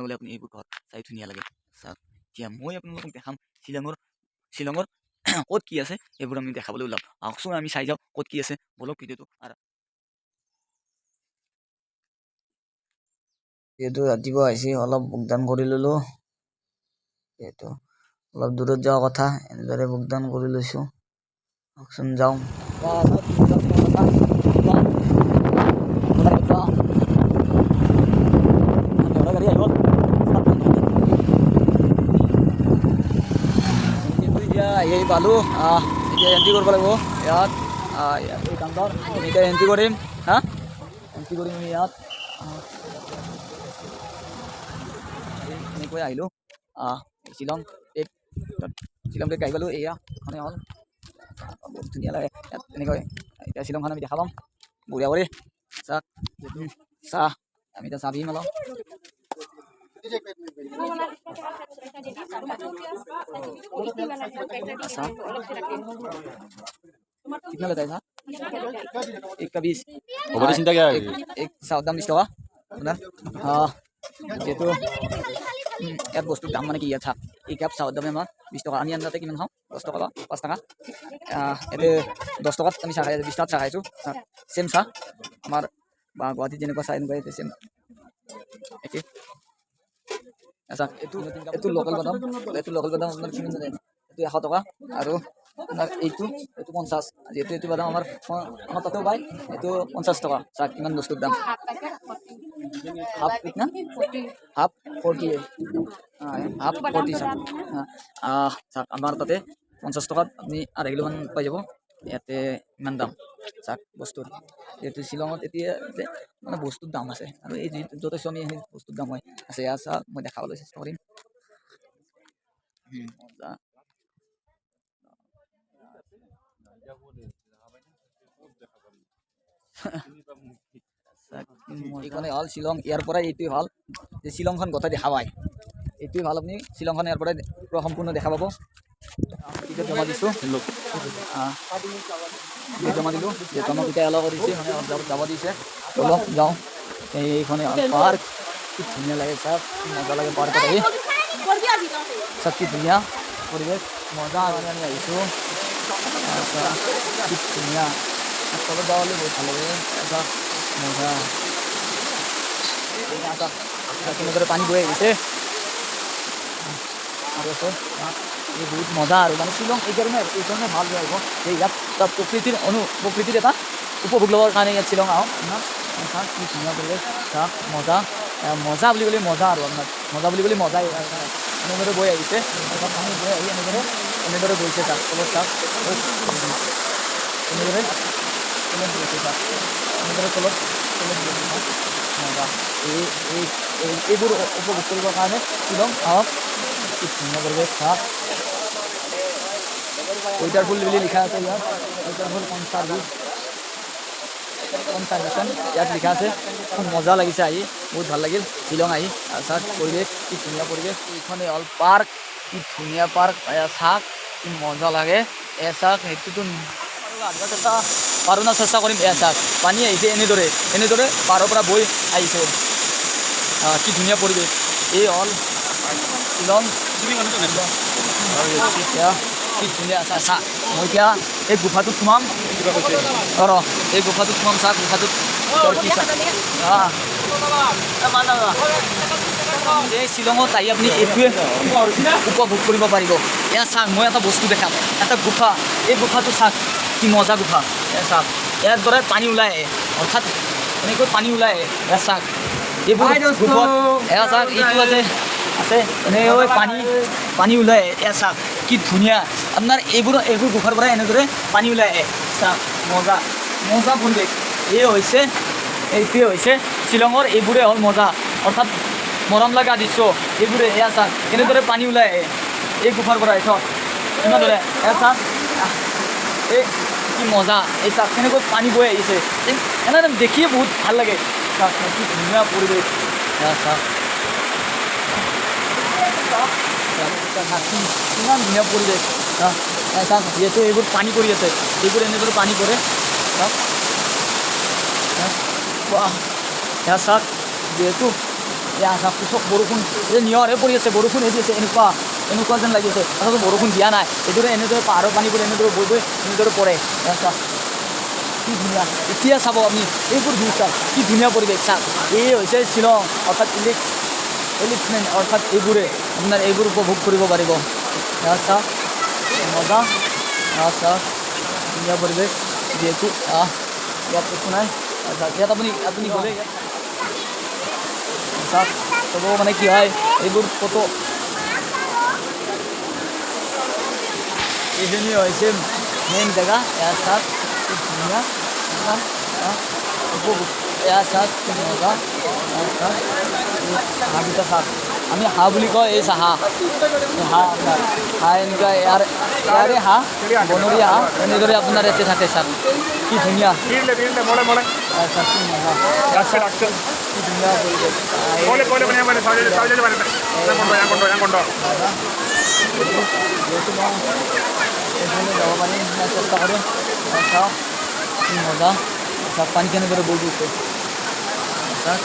গ'লে আপুনি এইবোৰ ঘৰত চাই ধুনীয়া লাগে। চাওক এতিয়া মই আপোনালোকক দেখাম শ্বিলঙৰ ক'ত কি আছে এইবোৰ আমি দেখাবলৈ ওলাম। আহকচোন আমি চাই যাওঁ ক'ত কি আছে বলক ভিডিঅ'টো। যিহেতু ৰাতিপুৱা আহিছে অলপ বুকদান কৰি ল'লোঁ, যিহেতু অলপ দূৰত যোৱা কথা এনেদৰে বুকদান কৰি লৈছোঁ। আহকচোন যাওঁ। এতিয়া পালোঁ, এতিয়া এণ্ট্ৰি কৰিব লাগিব ইয়াত। এই কাউণ্টাৰ এতিয়া এণ্ট্ৰি কৰিম। এণ্ট্ৰি কৰিম ইয়াত। এনেকৈ আহিলোঁ শ্বিলং টেক আহি পালোঁ। এয়া এখনে হ'ল বহুত ধুনীয়া লাগে ইয়াত। এনেকৈ এতিয়া শ্বিলংখন আমি দেখা পাম বঢ়িয়া কৰি। চাহ আমি এতিয়া চাহ পিম অলপ। कितना लेता है साहब? एक का 20। चिंता क्या है? एक साउथ दाम 20 टका আপোনাৰ। যিহেতু ইয়াত বস্তুৰ দাম মানে কি ইয়াত চাওক, এই কাপ চাউথ দামে আমাৰ 20 টকা। আমি আনজাতে কিমান খাওঁ? 10 টকা বা 5 টকা। ইয়াতে 10 টকাত আমি চাহ খাই 20 টকাত চাহ খাইছোঁ। চেম চাহ আমাৰ বা গুৱাহাটীত যেনেকুৱা চাহ এনেকুৱা ইয়াতে চেম একে। আচ্ছা এইটো লোকেল বাদাম, আপোনাৰ কিমান জানে? এইটো 100 টকা আৰু আপোনাৰ এইটো 50। যিহেতু এইটো বাদাম আমাৰ তাতেও পায়, এইটো 50 টকা। চাওক কিমান বস্তুৰ দাম। হাফ কিतना? হাফ 40। হাফ 40 চাওক। চাওক আমাৰ তাতে 50 টকাত আপুনি আধা কিলোমান পাই যাব। ইয়াতে ইমান দাম চাওক বস্তুৰ। যিহেতু শ্বিলঙত এতিয়া যে মানে বস্তুৰ দাম আছে আৰু এই য'তে চোৱা আমি বস্তুৰ দাম হয় আছে। ইয়াত চাওক মই দেখাবলৈ চেষ্টা কৰিম। এইখনে হ'ল শ্বিলং। ইয়াৰ পৰাই এইটোৱে ভাল যে শ্বিলংখন গোটেই দেখা পায়। এইটোৱে ভাল, আপুনি শ্বিলংখন ইয়াৰ পৰাই পুৰা সম্পূৰ্ণ দেখা পাব। টিকেট জমা দিছোঁ, জমা দিলোঁ। যিহেতু আমাক এতিয়া এলাও কৰিছে, মানে যাব দিছে। অলপ যাওঁ। এইখনে পাৰ্ক কি ধুনীয়া লাগে চাওক, মজা লাগে পাৰ্কত আহি। চাওক কি ধুনীয়া পৰিৱেশ, মজা মানে আমি আহিছোঁ। কি ধুনীয়া তলত যাবলৈ বহুত ভাল লাগে। মজা কেনেদৰে পানী বৈ আহিছে আৰু আছে এই বহুত মজা। আৰু মানে শ্বিলং এইকাৰণে ভাল হৈ আহিব যে ইয়াত প্ৰকৃতিৰ এটা উপভোগ ল'বৰ কাৰণে ইয়াত শ্বিলং আহক। চাওক কি ধুনীয়া পৰিৱেশ, চাওক মজা বুলি ক'লে মজা আৰু আপোনাৰ মজা বুলি ক'লে মজাই। এনেদৰে বৈ আহিছে, পানী বৈ আহি এনেদৰে গৈছে। চাওক তলত চাওক এনেদৰে গৈছে। চাওক এনেদৰে তলত মজা। এইবোৰ উপভোগ কৰিবৰ কাৰণে শ্বিলং আহক। কি ধুনীয়া পৰিৱেশ চাওক। ৱাটাৰফুল বুলি লিখা আছে ইয়াত। ৱাটাৰফুল কনচাৰ্ভেশ্যন ইয়াত লিখা আছে। খুব মজা লাগিছে আহি, বহুত ভাল লাগিল শ্বিলং আহি। চাওক পৰিৱেশ কি ধুনীয়া পৰিৱেশ। এইখনে হ'ল পাৰ্ক, কি ধুনীয়া পাৰ্ক। চাওক কি মজা লাগে। চাওক সেইটোতো পাৰোঁ না চেষ্টা কৰিম। চাওক পানী আহিছে এনেদৰে পাৰৰ পৰা বৈ আহিছে। কি ধুনীয়া পৰিৱেশ। এই হ'ল শ্বিলং। কি ধুনীয়া। চাওক মই এতিয়া এই গুফাটোত সোমাম। এই গুফাটোত সোমাম। চাওক গুফাটোত এই শ্বিলঙত আহি আপুনি এইটোৱে উপভোগ কৰিব পাৰিব। এয়া চাওক মই এটা বস্তু দেখাম, এটা গুফা। এই গুফাটো চাওক কি মজা গুফা। চাওক ইয়াৰ দৰে পানী ওলাই আহে, অৰ্থাৎ এনেকৈ পানী ওলাই আহে। এয়া চাওক এইবোৰ গুফাত এয়া চাওক এইটো আছে এনেকৈ পানী ওলাই আহে। এয়া চাওক কি ধুনীয়া। আপোনাৰ এইবোৰ গুফাৰ পৰা এনেদৰে পানী ওলাই আহে। চাওক মজা পৰিৱেশ। এইটোৱে হৈছে শ্বিলঙৰ। এইবোৰে হ'ল মজা, অৰ্থাৎ মৰম লগা দৃশ্য এইবোৰে। এয়া চাওক কেনেদৰে পানী ওলাই আহে এই গুফাৰ পৰা। চাওক এনেদৰে। এয়া চাওক এই কি মজা। এই চাওক কেনেকৈ পানী বৈ আহিছে, এনেদৰে দেখিয়ে বহুত ভাল লাগে। চাওক কি ধুনীয়া পৰিৱেশ। এয়া চাওক কিমান ধুনীয়া পৰিৱেশ। চাওক যিহেতু এইবোৰ পানী পৰি আছে, এইবোৰ এনেদৰে পানী পৰে। চাওক এয়া চাওক যিহেতু এয়া চাওক পিছত বৰষুণ এই নিয়ৰহে পৰি আছে বৰষুণ এৰি আছে এনেকুৱা যেন লাগি আছে আচলতে বৰষুণ দিয়া নাই এইদৰে এনেদৰে পাহাৰৰ পানীবোৰ এনেদৰে বৈ বৈ এনেদৰে পৰে এয়া চাওক কি ধুনীয়া এতিয়া চাব আপুনি এইবোৰ ভিউ চাওক কি ধুনীয়া পৰিৱেশ চাওক এই হৈছে শ্বিলং অৰ্থাৎ এলিফেণ্ট অৰ্থাৎ এইবোৰে আপোনাৰ এইবোৰ উপভোগ কৰিব পাৰিব এয়া চাওক মজা এয়া চাওক ধুনীয়া পৰিৱেশ যিহেতু ইয়াত একো নাই ইয়াত আপুনি গ'লে চাওক ক'ব মানে কি হয় এইবোৰ ফটো এইখিনি হৈছে মেইন জেগা এয়া চাওক কি ধুনীয়া উপভোগ এয়া চাওক কি মজা হাঁহ দুটা চাওক আমি হাঁহ বুলি কওঁ এই হাঁহ আপোনাৰ হাঁহ এনেকুৱা ইয়াৰে হাঁহ বনৰীয়া হাঁহ এনেদৰে আপোনাৰ ইয়াতে থাকে চাওক কি ধুনীয়া কি ধুনীয়া যাব পাৰিম চেষ্টা কৰিম চাওক কি মজা চাওক পানী কেনেদৰে বৈ গৈছে চাওক